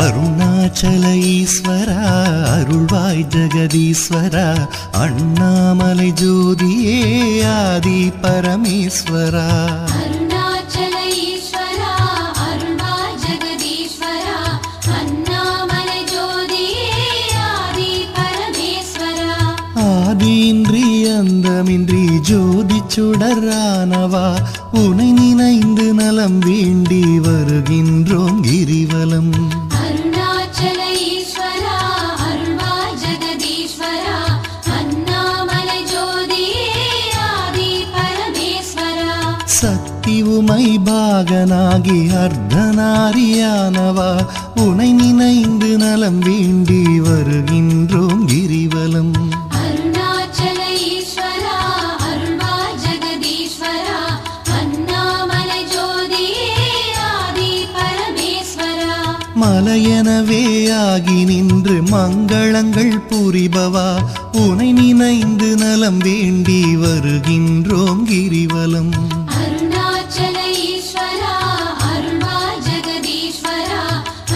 அருணாச்சல ஈஸ்வரா அருள்வாய் ஜெகதீஸ்வரா அண்ணாமலை ஜோதியே ஆதி பரமேஸ்வரா அருணாச்சல ஈஸ்வரா அருள்வாய் ஜெகதீஸ்வரா அண்ணாமலை ஜோதியே ஆதி பரமேஸ்வரா ஆதியின்றி அந்தமின்றி ஜோதி சுடரானவா உனை நினைந்து நலம் வேண்டி வருகின்றோம் கிரிவலம் அருணாச்சல ஈஸ்வரா அருள்வாய் ஜெகதீஸ்வரா அண்ணாமலை ஜோதியே ஆதி பரமேஸ்வரா சக்தி உமை பாகனாகி அர்த்தநாரியானவா உனை நினைந்து நலம் வேண்டி வருகின்றோம் கிரிவலம் அருணாச்சல ஈஸ்வரா அருள்வாய் ஜெகதீஸ்வரா அண்ணாமலை ஜோதியே ஆதி பரமேஸ்வரா மலையெனவே ஆகி நின்று மங்களங்கள் புரிபவா உனை நினைந்து நலம் வேண்டி வருகின்றோம் கிரிவலம் அருணாச்சல ஈஸ்வரா அருள்வாய் ஜெகதீஸ்வரா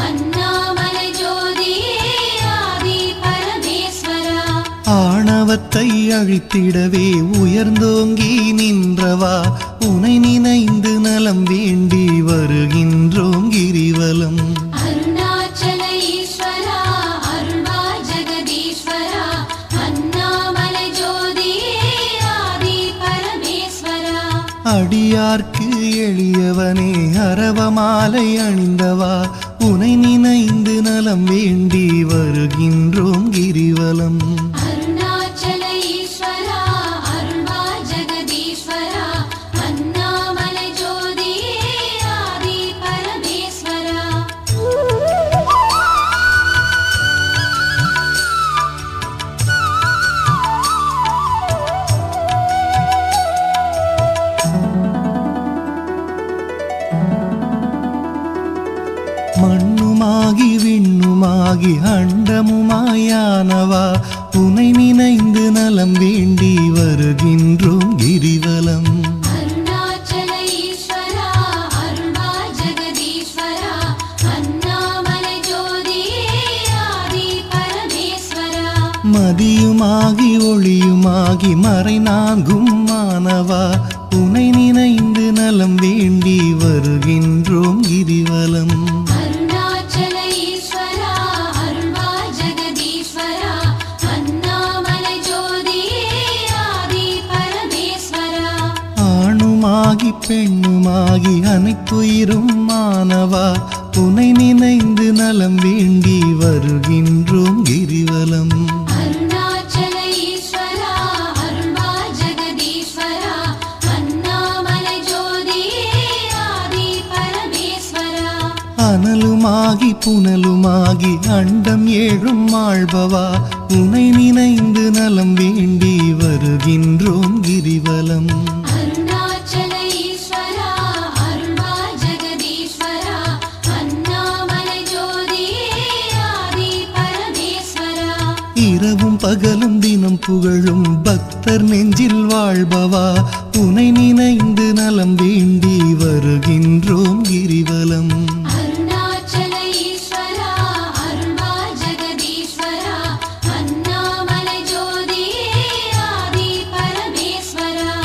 அண்ணாமலை ஜோதியே ஆதி பரமேஸ்வரா ஆணவத்தை அழித்திடவே உயர்ந்தோங்கி நின்றவா உனை நினைந்து நலம் வேண்டி வருகின்றோம் கிரிவலம் அருணாச்சல ஈஸ்வரா அருள்வாய் ஜெகதீஸ்வரா அண்ணாமலை ஜோதியே ஆதி பரமேஸ்வரா அடியார்க்கு எளியவனே அரவமாலை அணிந்தவா உனை நினைந்து நலம் வேண்டி வருகின்றோம் கிரிவலம் அருணாச்சல ஈஸ்வரா அருள்வாய் ஜெகதீஸ்வரா அண்ணாமலை ஜோதியே ஆதி பரமேஸ்வரா மண்ணுமாகி விண்ணுமாகி அண்டமுமாயானவா உனை நினைந்து நலம் வேண்டி வருகின்றோம் கிரிவலம் அருணாச்சல ஈஸ்வரா அருள்வாய் ஜெகதீஸ்வரா அண்ணாமலை ஜோதியே ஆதி பரமேஸ்வரா மதியுமாகி ஒளியுமாகி மறைநான்கும் மானவா உனை நினைந்து நலம் வேண்டி வருகின்றோம் கிரிவலம் அருணாச்சல ஈஸ்வரா அருள்வாய் ஜெகதீஸ்வரா அண்ணாமலை ஜோதியே ஆதி பரமேஸ்வரா ஆணுமாகி பெண்ணுமாகி அனைத்துயிரும் மானவா உனை நினைந்து நலம் வேண்டி வருகின்றோம் கிரிவலம் அருணாச்சல ஈஸ்வரா அருள்வாய் ஜெகதீஸ்வரா அண்ணாமலை ஜோதியே ஆதி பரமேஸ்வரா அனலுமாகி புனலுமாகி அண்டம் ஏழும் ஆள்பவா உனை நினைந்து நலம் வேண்டி வருகின்றோம் கிரிவலம் அருணாச்சல ஈஸ்வரா அருள்வாய் ஜெகதீஸ்வரா அண்ணாமலை ஜோதியே ஆதி பரமேஸ்வரா இரவும் பகலும் தினம் புகழும் பக்தர் நெஞ்சில் வாழ்பவா உனை நினைந்து நலம் வேண்டி வருகின்றோம் கிரிவலம் அருணாச்சல ஈஸ்வரா அருள்வாய் ஜெகதீஸ்வரா அண்ணாமலை ஜோதியே ஆதி பரமேஸ்வரா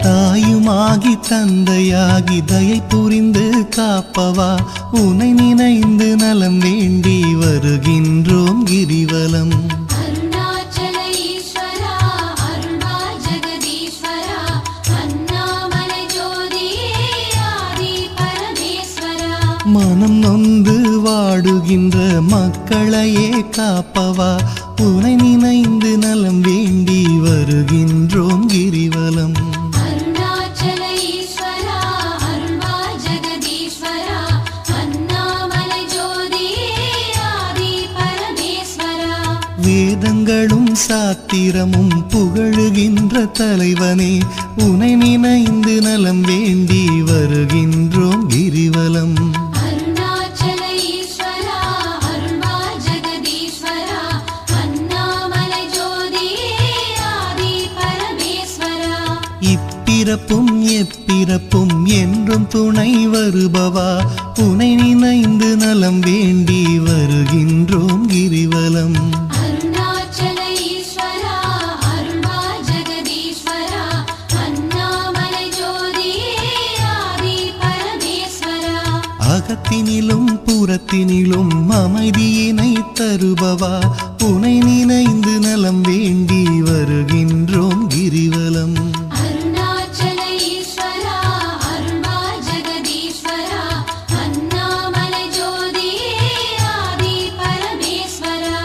தாயுமாகி தந்தையாகி தயை புரிந்து காப்பவா உனை நினைந்து நலம் வேண்டி வருகின்றோம் கிரிவலம் அருணாச்சல ஈஸ்வரா அருள்வாய் ஜெகதீஸ்வரா அண்ணாமலை ஜோதியே ஆதி பரமேஸ்வரா மனம் நொந்து வாடுகின்ற மக்களையே காப்பவா உனை நினைந்து நலம் வேண்டி வருகின்றோம் கிரிவலம் அருணாச்சல ஈஸ்வரா அருள்வாய் ஜெகதீஸ்வரா அண்ணாமலை ஜோதியே ஆதி பரமேஸ்வரா வேதங்களும் சாத்திரமும் புகழுகின்ற தலைவனே உனை நினைந்து நலம் வேண்டி வருகின்றோம் கிரிவலம் அருணாச்சல ஈஸ்வரா அருள்வாய் இப்பிறப்பும் எப்பிறப்பும் என்றும் துணை வருபவா உனை நினைந்து நலம் வேண்டி வருகின்றோம் கிரிவலம். அருணாச்சல ஈஸ்வரா அருள்வா ஜெகதீஸ்வரா அண்ணாமலை ஜோதியே ஆதி பரமேஸ்வரா. அகத்தினிலும் புறத்தினிலும் அமைதியினை தருபவா உனை நினைந்து நலம் வேண்டி வருகின்றோம் கிரிவலம். அருணாச்சல ஈஸ்வரா அருள்வா ஜெகதீஸ்வரா அண்ணாமலை ஜோதியே ஆதி பரமேஸ்வரா.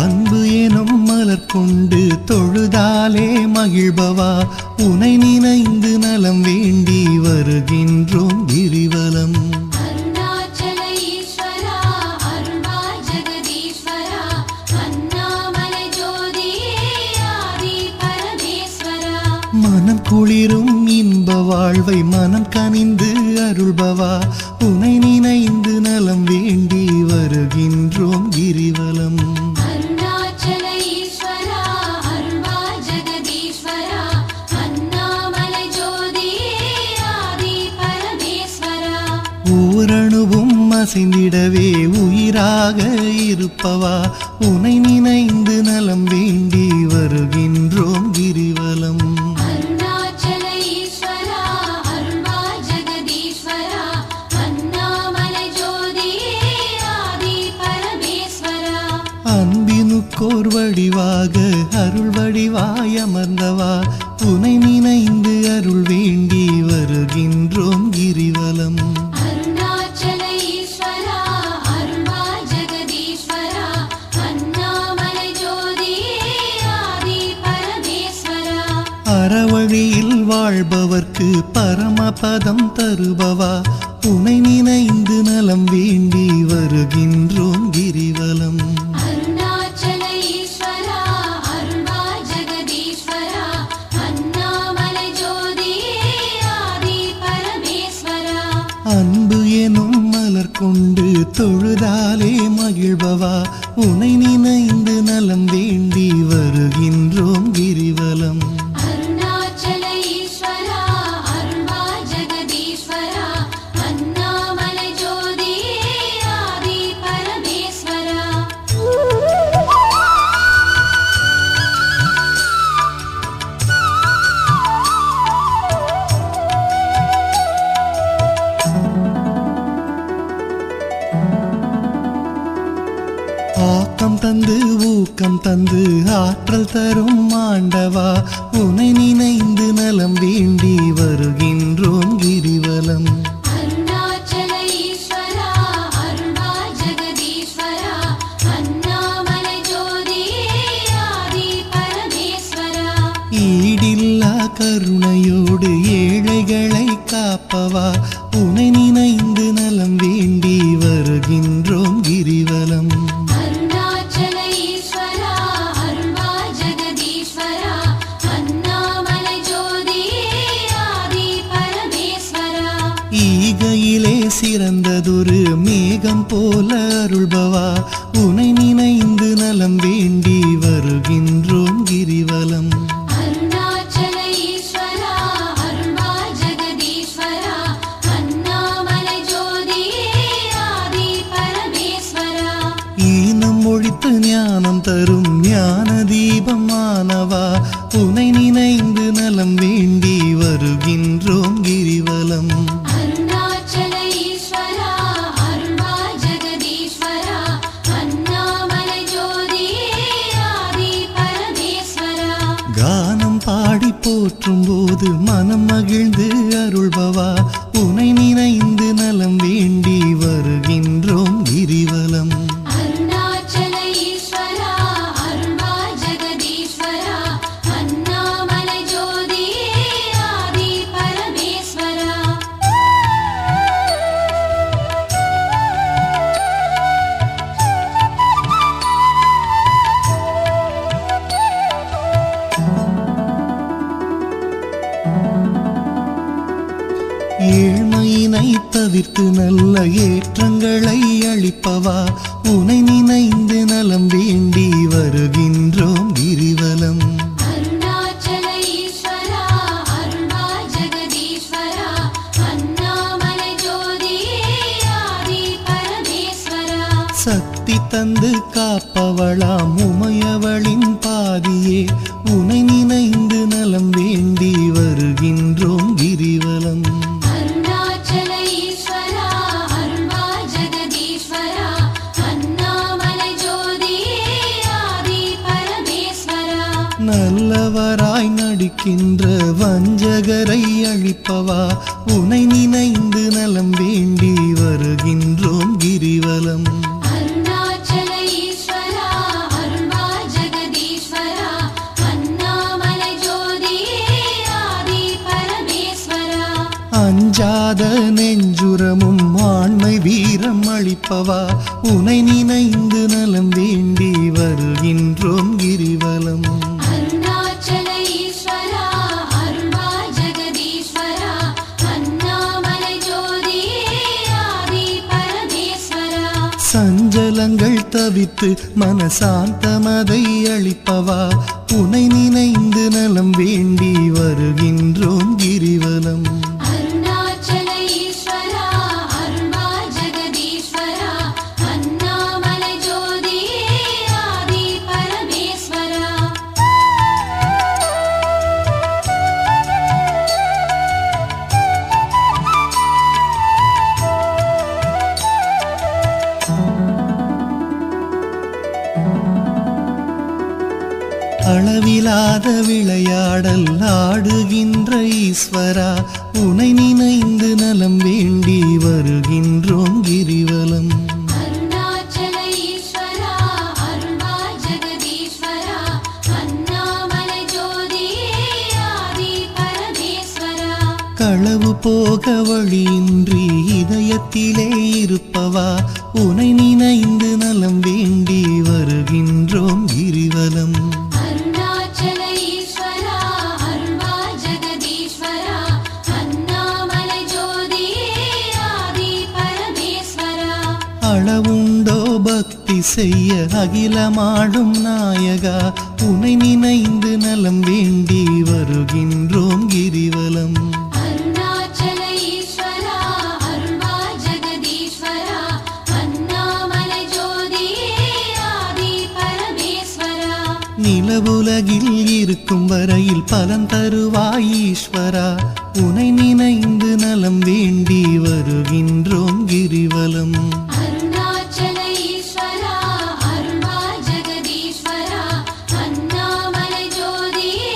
அன்பு எனும் மலர் கொண்டு தொழுதாலே மகிழ்பவா உனை நினைந்து நலம் வேண்டி வருகின்றோம் கிரிவலம். அருணாச்சல ஈஸ்வரா அருள்வா ஜெகதீஸ்வரா அண்ணாமலை ஜோதியே ஆதி பரமேஸ்வரா. மனம் குளிரும் இன்ப வாழ்வை மனம் கனிந்து அருள்பவா உனை நினைந்து நலம் வேண்டி வருகின்றோம் கிரிவலம். அருணாச்சல ஈஸ்வரா அருள்வா ஜெகதீஸ்வரா அண்ணாமலை ஜோதியே ஆதி பரமேஸ்வரா. ஓரணுவும் அசைந்திடவே உயிராக இருப்பவா உனை நினைந்து நலம் வேண்டி வருகின்றோம் கிரிவலம். அருணாச்சல ஈஸ்வரா அருள்வா ஜெகதீஸ்வரா அண்ணாமலை ஜோதியே ஆதி பரமேஸ்வரா. அன்பினுக்கோர் வடிவாக அருள் வடிவாய் அமர்ந்தவா உனை நினைந்து அருள் வேண்டி வருகின்றோம் கிரிவலம். அருணாச்சல ஈஸ்வரா அருள்வா ஜெகதீஸ்வரா அண்ணாமலை ஜோதியே ஆதி பரமேஸ்வரா. அறவழியில் வாழ்பவர்க்கு பரமபதம் தருபவா உனை நினைந்து நலம் வேண்டி வருகின்றோம் கிரிவலம். அருணாச்சல ஈஸ்வரா அருள்வா ஜெகதீஸ்வரா அண்ணாமலை ஜோதியே ஆதி பரமேஸ்வரா. அன்பு எனும் மலர் கொண்டு தொழுதாலே மகிழ்பவா உனை நினைந்து நலம் வேண்டி வருகின்றோம் கிரிவலம். அருணாச்சல ஈஸ்வரா அருள்வா ஜெகதீஸ்வரா அண்ணாமலை ஜோதியே ஆதி பரமேஸ்வரா. ஆக்கம் தந்து ஊக்கம் தந்து ஆற்றல் தரும் ஆண்டவா உனை நினைந்து நலம் வேண்டி வருகின்றோம் கிரிவலம். அருணாச்சல ஈஸ்வரா அருள்வா ஜெகதீஸ்வரா அண்ணாமலை ஜோதியே ஆதி பரமேஸ்வரா. ஈடில்லா கருணையோடு ஏழைகளை காப்பவா உனை நினைந்து நலம் வேண்டி வருகின்றோம் கிரிவலம். அருணாச்சல ஈஸ்வரா அருள்வா ஜெகதீஸ்வரா அண்ணாமலை ஜோதியே ஆதி பரமேஸ்வரா. ஈகையிலே சிறந்ததொரு மேகம் போல அருள்பவா உனை நினைந்து நலம் வேண்டி வருகின்றோம் கிரிவலம். அருணாச்சல ஈஸ்வரா அருள்வா ஜெகதீஸ்வரா அண்ணாமலை ஜோதியே ஆதி பரமேஸ்வரா. ஈனம் ஒழித்து ஞானம் தரும் ஞான தீபமானவா உனை நினைந்து நலம் வேண்டி வருகின்றோம் கிரிவலம். அருணாச்சல ஈஸ்வரா அருள்வா ஜெகதீஸ்வரா அண்ணாமலை ஜோதியே ஆதி பரமேஸ்வரா. கானம் பாடி போற்றும் போது மனம் மகிழ்ந்து அருள்பவா உனை நினைந்து நலம் வேண்டி வருகின்றோம் கிரிவலம். அருணாச்சல ஈஸ்வரா அருள்வா ஜெகதீஸ்வரா அண்ணாமலை ஜோதியே ஆதி பரமேஸ்வரா. தவிர்த்து நல்ல ஏற்றங்களை அளிப்பவா உனை நினைந்து நலம் வேண்டி வருகின்றோம் கிரிவலம். அருணாச்சல ஈஸ்வரா அருள்வா ஜெகதீஸ்வரா அண்ணாமலை ஜோதியே ஆதி பரமேஸ்வரா. சக்தி தந்து காப்பவளாம் உமையவளின் பாதியே உனை நினைந்து நலம் வேண்டி வருகின்றோம் கிரிவலம். அருணாச்சல ஈஸ்வரா அருள்வா ஜெகதீஸ்வரா அண்ணாமலை ஜோதியே ஆதி பரமேஸ்வரா. நல்லவராய் நடிக்கின்ற வஞ்சகரை அழிப்பவா உனை நினைந்து நலம் வேண்டி வருகின்றோம் கிரிவலம். அருணாச்சல ஈஸ்வரா அருள்வா ஜெகதீஸ்வரா அண்ணாமலை ஜோதியே ஆதி பரமேஸ்வரா. அஞ்சாத நெஞ்சுரமும் ஆண்மை வீரம் அளிப்பவா உனை நினைந்து நலம் வேண்டி வருகின்றோம் கிரிவலம். அருணாச்சல ஈஸ்வரா அருள்வா ஜெகதீஸ்வரா அண்ணாமலை ஜோதியே ஆதி பரமேஸ்வரா. சஞ்சலங்கள் தவித்து மனசாந்தமதை அளிப்பவா உனை நினைந்து நலம் வேண்டி வருகின்றோம் கிரிவலம். அருணாச்சல ஈஸ்வரா அருள்வா ஜெகதீஸ்வரா அண்ணாமலை ஜோதியே ஆதி பரமேஸ்வரா. அளவிலாத விளையாடல் ஆடுகின்ற ஈஸ்வரா உனை நினைந்து நலம் வேண்டி வருகின்றோம் கிரிவலம். அருணாச்சல ஈஸ்வரா அருள்வா ஜெகதீஸ்வரா அண்ணாமலை ஜோதியே ஆதி பரமேஸ்வரா. களவு போக வழியின்றி இதயத்திலே இருப்பவா உனை நினைந்து நலம் வேண்டி வருகின்றோம் கிரிவலம். அருணாச்சல ஈஸ்வரா அருள்வா ஜெகதீஸ்வரா அண்ணாமலை ஜோதியே ஆதி பரமேஸ்வரா. அளவுண்டோ பக்தி செய்ய அகிலமாடும் நாயகா உனை நினைந்து நலம் வேண்டி வருகின்றோம் கிரிவலம். அருணாச்சல ஈஸ்வரா அருள்வா ஜெகதீஸ்வரா அண்ணாமலை ஜோதியே ஆதி பரமேஸ்வரா. நிலவுலகில் இருக்கும் வரையில் பலன் தருவாய் ஈஸ்வரா உனை நினைந்து நலம் வேண்டி வருகின்றோம் கிரிவலம். அருணாச்சல ஈஸ்வரா அருள்வா ஜெகதீஸ்வரா அண்ணாமலை ஜோதியே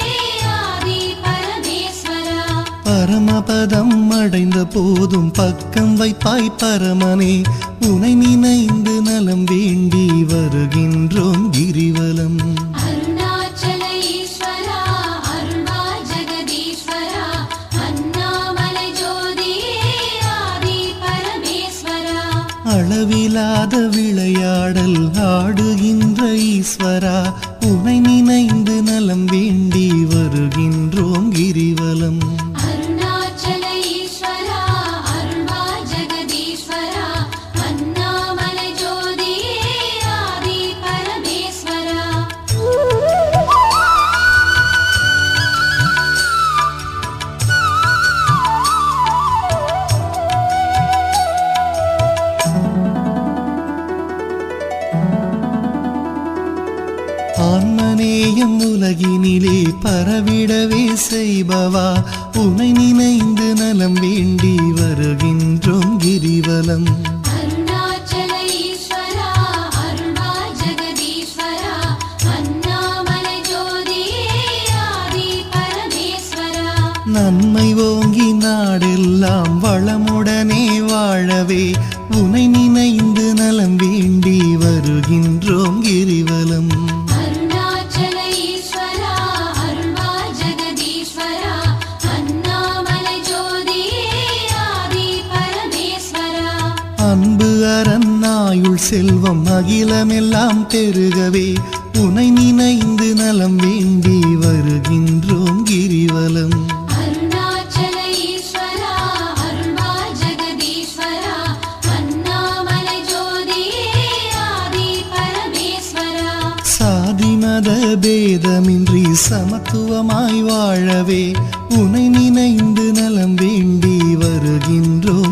ஆதி பரமேஸ்வரா. பரமபதம் அடைந்த போதும் பக்கம் வைப்பாய் பரமனே உனை நினைந்து நலம் வேண்டி வருகின்றோம் கிரிவலம். அருணாச்சல ஈஸ்வரா அருள்வா ஜெகதீஸ்வரா அண்ணாமலை ஜோதியே ஆதி பரமேஸ்வரா. அளவிலாத விளையாடல் ஆடுகின்ற ஈஸ்வரா உனை நினைந்து நலம் வேண்டி வருகின்றோம் கிரிவலம். அருணாச்சல ஈஸ்வரா அருள்வா ஜெகதீஸ்வரா அண்ணாமலை ஜோதியே ஆதி பரமேஸ்வரா. ஆன்மநேயம் உலகினிலே பரவிடவே செய்பவா உனை நினைந்து நலம் வேண்டி வருகின்றோம் கிரிவலம். அருணாச்சல ஈஸ்வரா அருள்வா ஜெகதீஸ்வரா அண்ணாமலை ஜோதியே ஆதி பரமேஸ்வரா. நன்மை ஓங்கி நாடெல்லாம் வளமுடனே வாழவே உனை நினைந்து நலம் வேண்டி வருகின்றோம் கிரிவலம். அருணாச்சல ஈஸ்வரா அருள்வா ஜெகதீஸ்வரா அண்ணாமலை ஜோதியே ஆதி பரமேஸ்வரா. அன்பு அரணாயுள் செல்வம் அகிலமெல்லாம் பெருகவே உனை நினைந்து நலம் வேண்டி வருகின்றோம் கிரிவலம். அருணாச்சல ஈஸ்வரா அருள்வா ஜெகதீஸ்வரா மத பேதமின்றி சமத்துவமாய் வாழவே உனை நினைந்து நலம் வேண்டி வருகின்றோம்.